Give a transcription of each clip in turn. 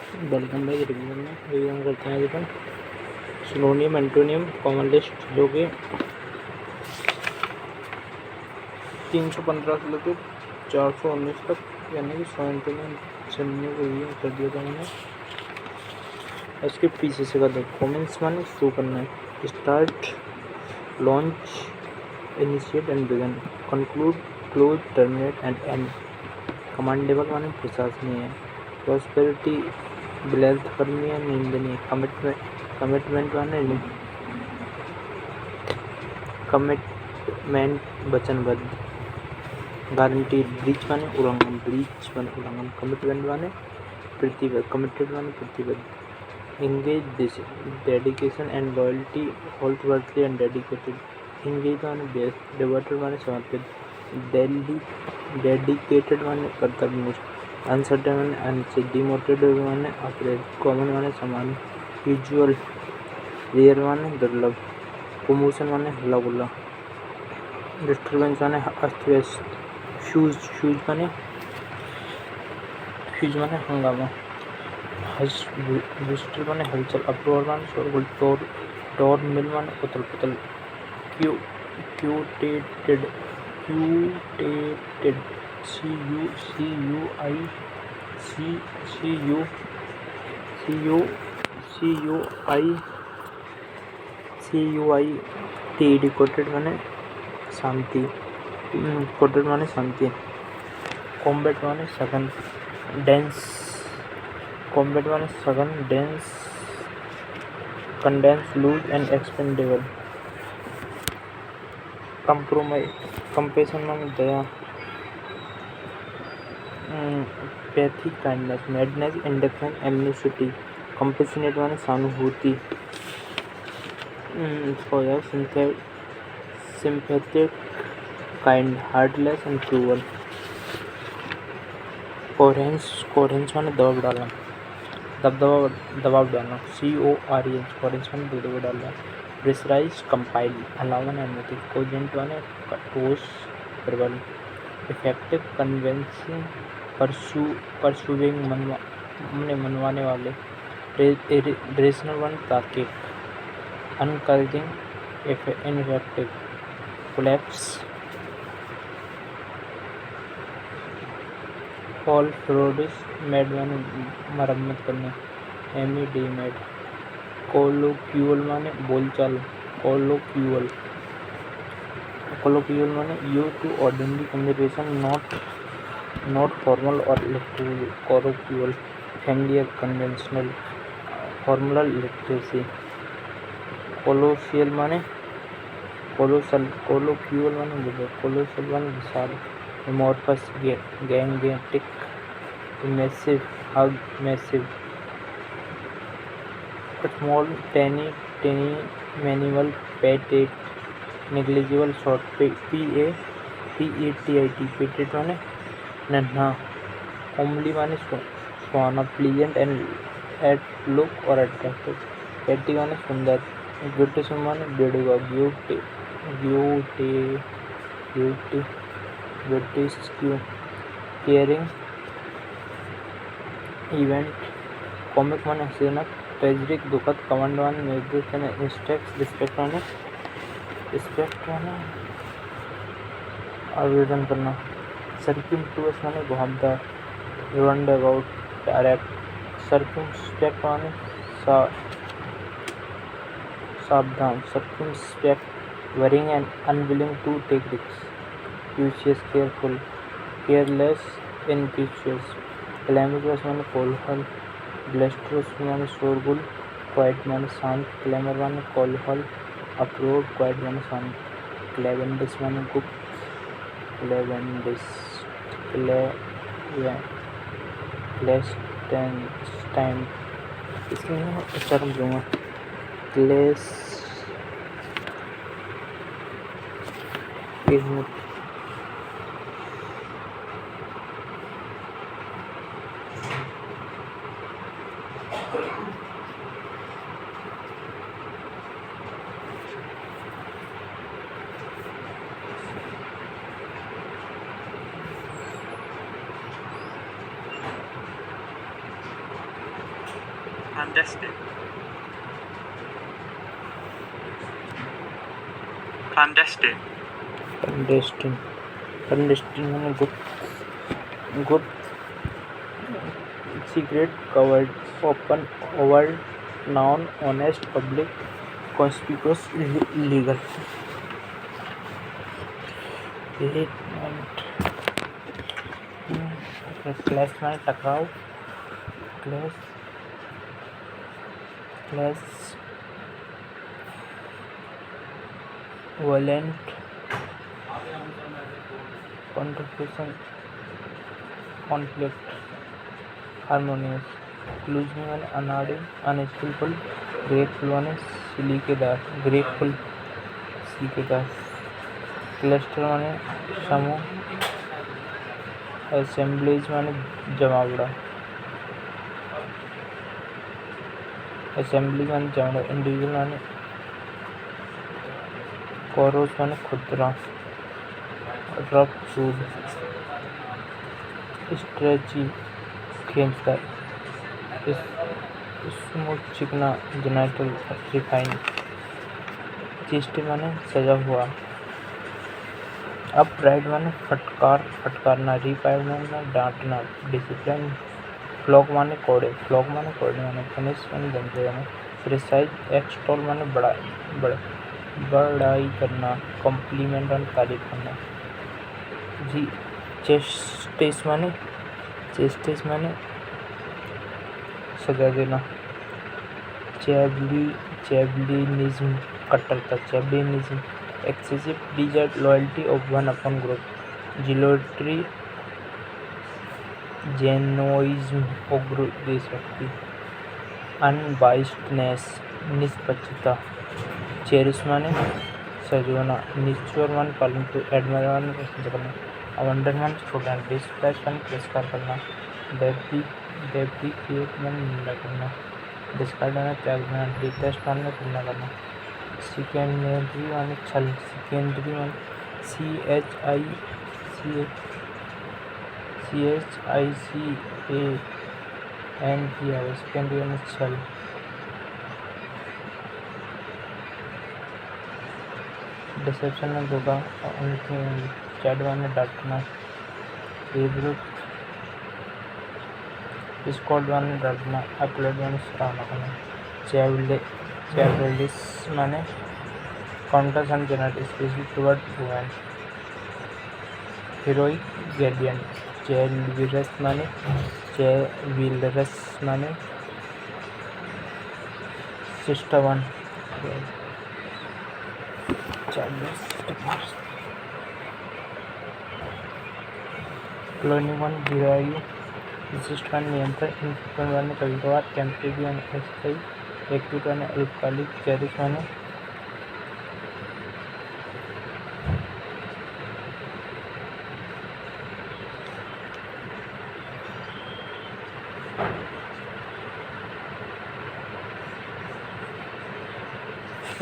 Welcome भाई। Revision करते हैं अपन सिनोनियम एंटोनियम कॉमन लिस्ट जो कि 315 से लेकर 419 तक, यानी कि 100 एंटोनियम सुनने को रिवीजन कर दिया था मैंने। इसके पीछे से कर दो। कॉमेंट्स माने शुरू करना है, start, launch, initiate and begin, conclude, close, terminate and and. Commendable माने प्रशंसनीय है, प्रॉस्पेरिटी वेल्थ कर्मीय निंदनीय, कमिटमेंट माने कमिटमेंट वचनबद्ध, गारंटी, ब्रीच माने उल्लंघन, कमिटमेंट माने प्रतिबद्ध, कमिटेड माने प्रतिबद्ध, engage, dedication and loyalty, wholeheartedly and dedicated, engage माने बेस्ट, डिवोटेड माने समर्पित, डेडिकेटेड माने कर्तव्यनिष्ठ, अनसर्टेन माने अनिश्चित, डिमोटिवेटेड माने अप्रेरित, कॉमन माने समान, यूजुअल, रेयर माने दुर्लभ, कमोशन माने हल्ला गुल्ला, डिस्टर्बेंस माने अस्त व्यस्त, फ्यूज माने हंगामा, विजिटर माने हलचल, अप्रोर माने शोरगुल, टोर मिल माने उथल पुथल, क्यूटेटेड, CUI टी, डिकोटेड माने शांति, कोटेड माने शांति, कॉम्बैट माने सघन, डेंस, कॉम्बैट माने सघन, dense, condense, loose and expendable, compromise, compassion माने दया, pity, kindness, madness, indifference, amnesty, compassionate माने सहानुभूति, sympathetic, kind, heartless and cruel, coherence माने दबाव डालना, दबाव डालना, CORENS, कोहेरेंस माने दबाव डालना, प्रेशराइज, कंपाइल, अलावन, अनुमति, कोजेंट माने ठोस, प्रबल, इफेक्टिव, कन्विंसिंग, परसुइंग, मनवाने वाले, रेशनल माने तार्किक, अनकरेजिंग, इनफेक्टिव, कोलैप्स, पॉल फ्रोडिस, मेड माने मरम्मत करना, MED, कोलोक्यूअल माने बोलचाल, कोलोक्यूअल माने used to ordinary conversation, not formal or literary, colloquial, familiar, conventional, formal, literacy, colossal माने कोलोसल, कोलोक्यूअल माने कोलोसल माने विशाल, amorphous, gigantic, massive, huge, massive, small, tiny, manual, petite, negligible, short, PATIT, petite माने नन्हा, homely माने सुहाना, pleasant and at look or attractive, pretty माने सुंदर, ब्यूटीफुल माने बेडुगा, ब्यूटी, केयरिंग, इवेंट, कॉमिक माने हंसीजनक, ट्रेजिक, दुखद, कमांड माने निर्देश, रिस्पेक्ट माने आवेदन करना, सर्क्यूमफ्लुअस माने घुमावदार, राउंड अबाउट, डायरेक्ट, सर्कमस्पेक्ट माने सावधान, सर्कमस्पेक्ट, वरिंग and unwilling to take risk, cautious, careful, careless, incautious, clamorous माने कोलाहल, ब्लेस्टरस माने शोरगुल, क्वाइट माने शांत, क्लैमर माने कोलाहल, अप्रोर, क्वाइट माने शांत, क्लेवेंडिस माने गुप्त, क्लेस्टाइन, इसमें उच्चारण दूंगा, एक minute, clandestine, clandestine, clandestine, clandestine মানে good secret, covered, open, overt, known, honest, public, conspicuous, legal. Late night, clash মানে टकराव, clash, violent, confrontation, conflict, harmonious, clumsy মানে अनाड़ी, unskillful, graceful মানে graceful, सिलीकेदार, क्लस्टर মানে समूह, assemblage মানে जमावड़ा, assembly মানে जमावड़ा, individual মানে कोरोस माने खुदरा, रफ सूद, स्ट्रेची खींचता, स्मूथ चिकना, जेनेटल रिफाइन, चेस्ट माने सजा हुआ, अपराइट माने फटकारना, रिपाइड माने डांटना, डिसिप्लिन, फ्लॉग माने कोड़े माने फनिश माने दंगे माने प्रिसाइज, एक्सटॉल माने बड़ाई करना, कॉम्प्लीमेंट माने तारीफ करना, जी चेस्टिस माने सजा देना, चैबलिनिज्म कट्टरता, chauvinism excessive desire loyalty of one upon group, zealotry jingoism उग्र देशभक्ति, अनबाइस्डनेस निष्पक्षता, चेरिश माने सजोना, निश्चर माने पालन, एडमायर माने प्रशंसा करना, अवंडर माने छोड़ना, डिस्प्लेस माने तिरस्कार करना, डेप्रिकेट माने निंदा करना, डिस्कार्ड माने त्याग देना, डिटेस्ट माने घृणा करना, सेकेंडरी माने छल, सेकेंडरी माने CHICAN सेकेंडरी माने छल, डिसेप्शन में धोखा, चैट माने डांटना, फेवरेट स्कॉट माने डांटना, अपलोड माने सराहना करना, चैवलिस माने courteous and gentle especially toward women, heroic gallant, chivalrous माने सिस्टर वन, क्लोनिंग वन गिरायु, विशिष्ट वन नियंत्रण, इनफ्लुएंस वन कभी-कभार, टेम्परेरी वन अस्थायी, एक्यूट वन अल्पकालिक, चेरिश माने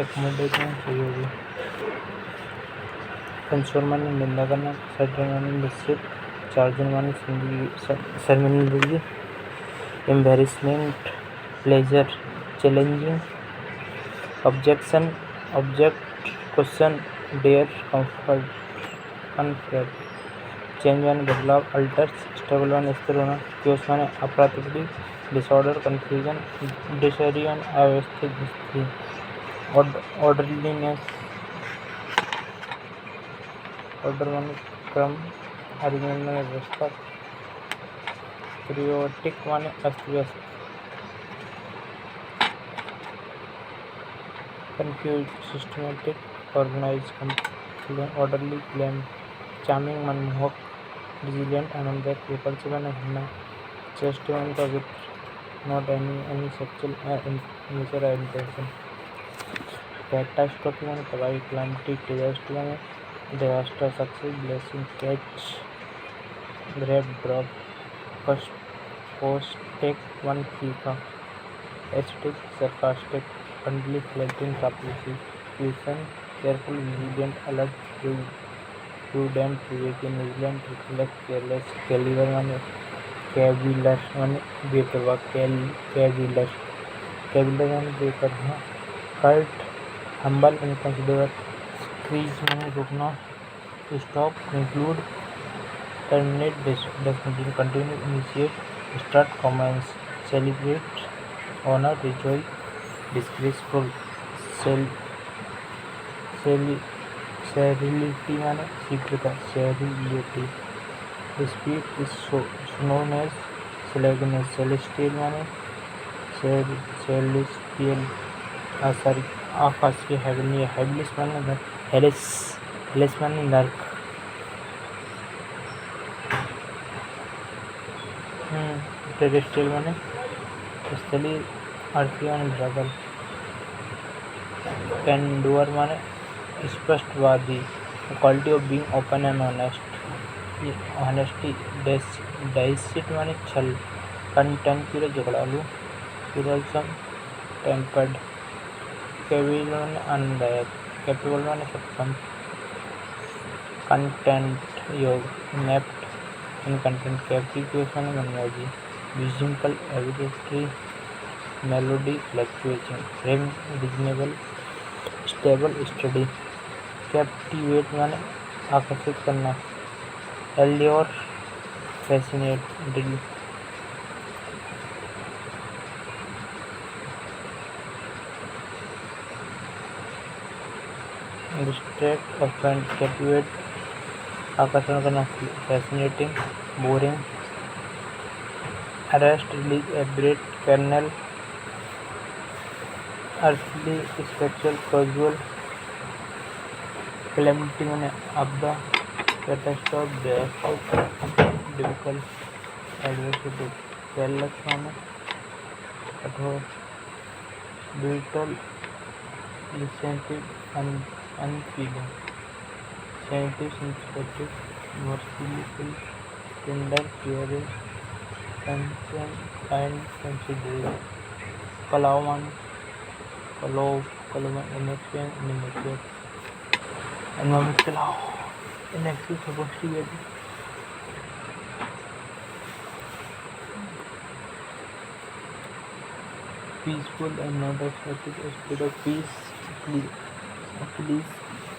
एकोमोडेट में सहयोगी, कंसोल माने निंदा करना, सर्जन माने निश्चित, चार्जन माने शर्मिंदगी, embarrassment, pleasure, challenging, objection, object, question, dare, comfort, unfair, change माने बदलाव, अल्टर्स, स्टेबल माने स्थिर होना, क्योस माने अप्राकृतिक, डिसऑर्डर, कंफ्यूजन, डिसऑर्डर अव्यवस्थित स्थिति, ऑर्डरलीनेस, ऑर्डर माने क्रम, अरेंजमेंट माने व्यवस्था, क्रियोटिक माने अस्त-व्यस्त, confuse, systematic, organised, orderly, claim, charming मनमोहक, रिजिलिएंट आनंददायक, रिपल्सिव माने घृणा, चेस्ट माने पवित्र, not any sexual nature or intention, catastrophe माने तबाही, कैलामिटी, डिजास्टर माने disaster, success, blessing, catch, grab, drop, कोस्टेक वन फीका, एस्थेटिक, sarcastic, friendly, flattering, चापलूसी, caution, careful, vigilant, alert, prudent, विवेकी, न्यूजीलैंड, रिफ्लेक्स, केयरलेस, कैलिबर माने कैविलर माने बेपरवाह, कैविलर, कैबिलर माने बेकर है, कर्ट हम्बल एंड कंसिडर, स्क्रीज माने रुकना, stop conclude, terminate discontinue, continue initiate, start commence, celebrate honour rejoice, disgraceful, celerity माने शीघ्रता, celerity, speed slowness, sluggishness, celestial माने सेलेस्टियल आकाश के, हेवनली, हेवलिस माने हेलिस, हेलिस माने नर्क, टेरेस्ट्रियल माने स्थलीय, अर्थी माने धरातल, कैंडोर माने स्पष्टवादी, quality of being open and honesty, deceit माने छल, कंटेम्प्चुअस झगड़ालू, क्यूरलसम टेम्पर्ड, कैविल माने आनंददायक, कैपेबल माने सक्षम, कंटेंट योग, नेप्ट इनकंटेंट, कैप्रिक्यूस माने मनमौजी, म्यूजिकल एविडेटरी, melody fluctuation, frame reasonable, stable steady, captivate माने आकर्षित करना, allure fascinate, distract offend, captivate आकर्षण करना, फैसिनेटिंग, बोरिंग, अरेस्ट रिलीज, एब्रेट, carnal, earthly, spiritual, casual, calamity माने आपदा, कैटास्ट्रॉफ, डिफिकल्ट, एडवर्सिटी, कैलस माने कठोर, brutal, insensitive, unfeeling, sensitive, sympathetic, merciful, tender, curious, concern, kind, considerate, कलावान, कलोवन, इनएक्सपीरियंस, इनमेच्योर, एनवायरमेंट कलाव, inactive, sophisticated, peaceful and not expected, a state of peace,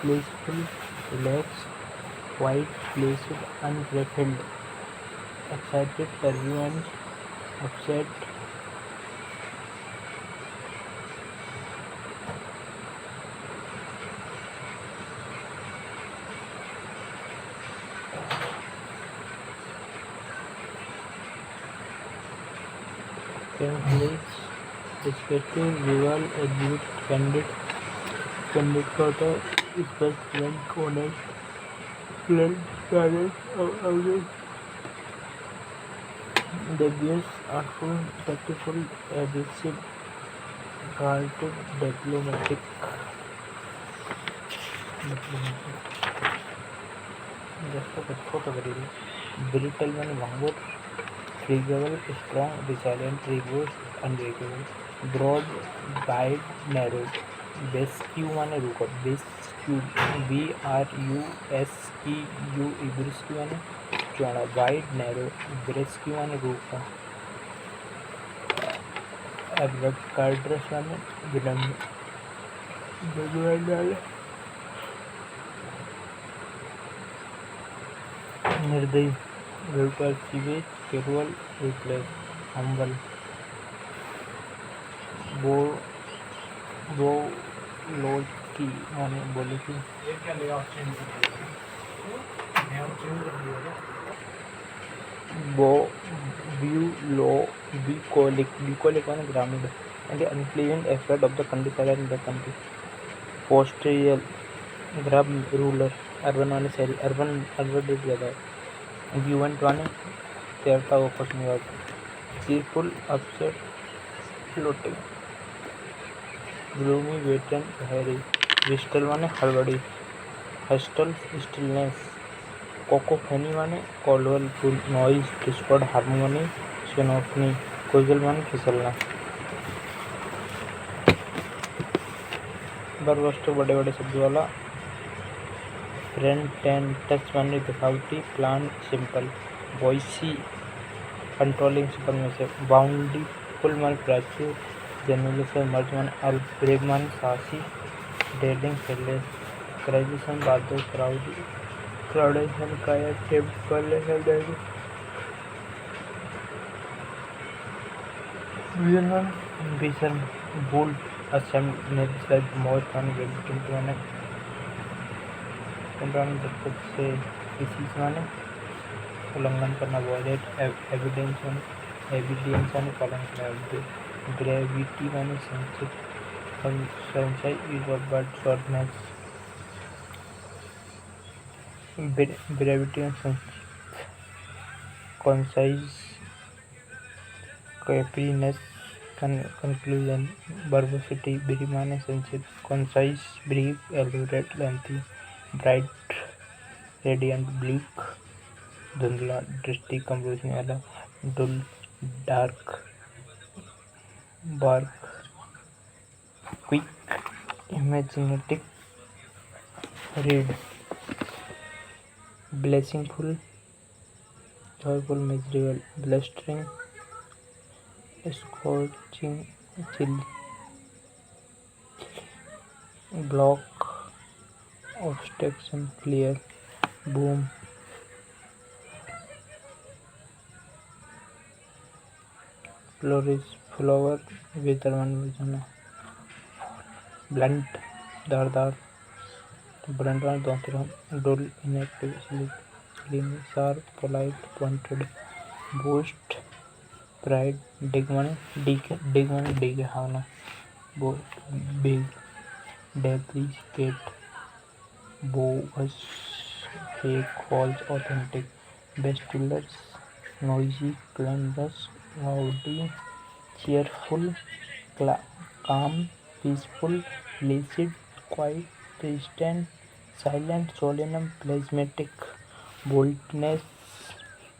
blissful, relaxed, quiet, placid, unruffled, excited, turbulent, upset, conflicts, respective, rival, exhibit, candid, conductor, spec, blank, honest, blunt, silent, obvious, devious, artful, tactful, adhesive, guarded, diplomatic, brittle माने भंगुर, fragile, strong, resilient, rigorous, unbreakable, broad, wide, narrow, बेस्क्यू माने रुका, बेस्क्यू, BRUSEQ, ब्रिस्क्यू माने चौड़ा, wide, narrow, ब्रेस्क्यू माने रुका, abrupt माने विलंब, निर्दयी, persuasive, casual, ruthless, humble, बोलोकी माने बोलोकी, bucolic माने ग्रामीण, and the unpleasant effect of the countryside and the country, posterior, ग्राम रूलर, अर्बन माने शहरी, अर्बन ज़्यादा है, ब्यूएंट माने तैरता हुआ खुशमिजाज, चीरफुल, अपसेट, फ्लोटिंग, ग्लूमी, वेटेंट, हैरी, विस्टल माने हड़बड़ी, हस्टल, स्टिलनेस, कोकोफेनी माने कॉलवल फुल, नॉइज, डिस्कॉर्ड, हार्मोनी, सिनोफनी, कोजल माने फिसलना, बरबस्टर बड़े बड़े शब्द वाला, प्रेटेंटस माने दिखावटी, प्लान, सिंपल, वॉइसी, कंट्रोलिंग, सुपरमेसिव, बाउंडीफुल माने प्राचुर, जेनुलस मर्ज माने ब्रेव माने साहसी, डेयरिंग फेलियर, क्राइसिस बादो क्राउडेशन काया टेम्पल है विजन बोल्ड असम नेक्स्ट मौत माने वेजिटेबल माने कंट्रोल जब से डिसीज माने उल्लंघन करना वायलेट एविडेंस माने पालन करना ग्रेविटी माने संचय use of word shortness brevity concise कैप्रीनेस कंक्लूजन वर्बोसिटी ब्रीफ माने संक्षिप्त concise brief elaborate lengthy bright radiant bleak धुंधला दृष्टि कम रोशनी वाला डुल डार्क बार्क क्विक इमेजिनेटिव रीड blessingful joyful measurable blustering scorching chill block obstruction clear boom flourish flower वितरण योजना blunt धारदार blunt दोहरा dull inactive slim sharp polite pointed boost pride dig money हावना big deprecate bogus fake false authentic bestsellers noisy clamorous rowdy cheerful calm peaceful lucid quiet distant silent solemn plasmatic boldness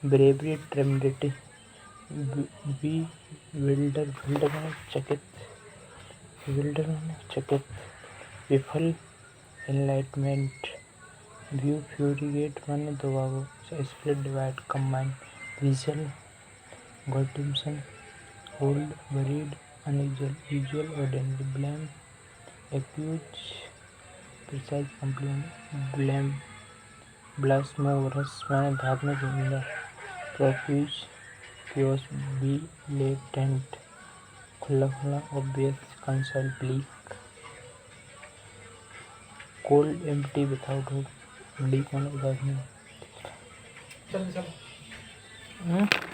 bravery tremendity विल्डर में चकित विफल enlightenment view फ्यूरिगेट माने दो भागों split divide combine विजल गॉटिम्सन hold weird unusual usual ordinary blame accuse precise complaint blame blasphemous माने धार्मिक निंदा प्रोफ्यूज Chaos be latent खुला obvious console bleak cold empty without hope deep on उदास नहीं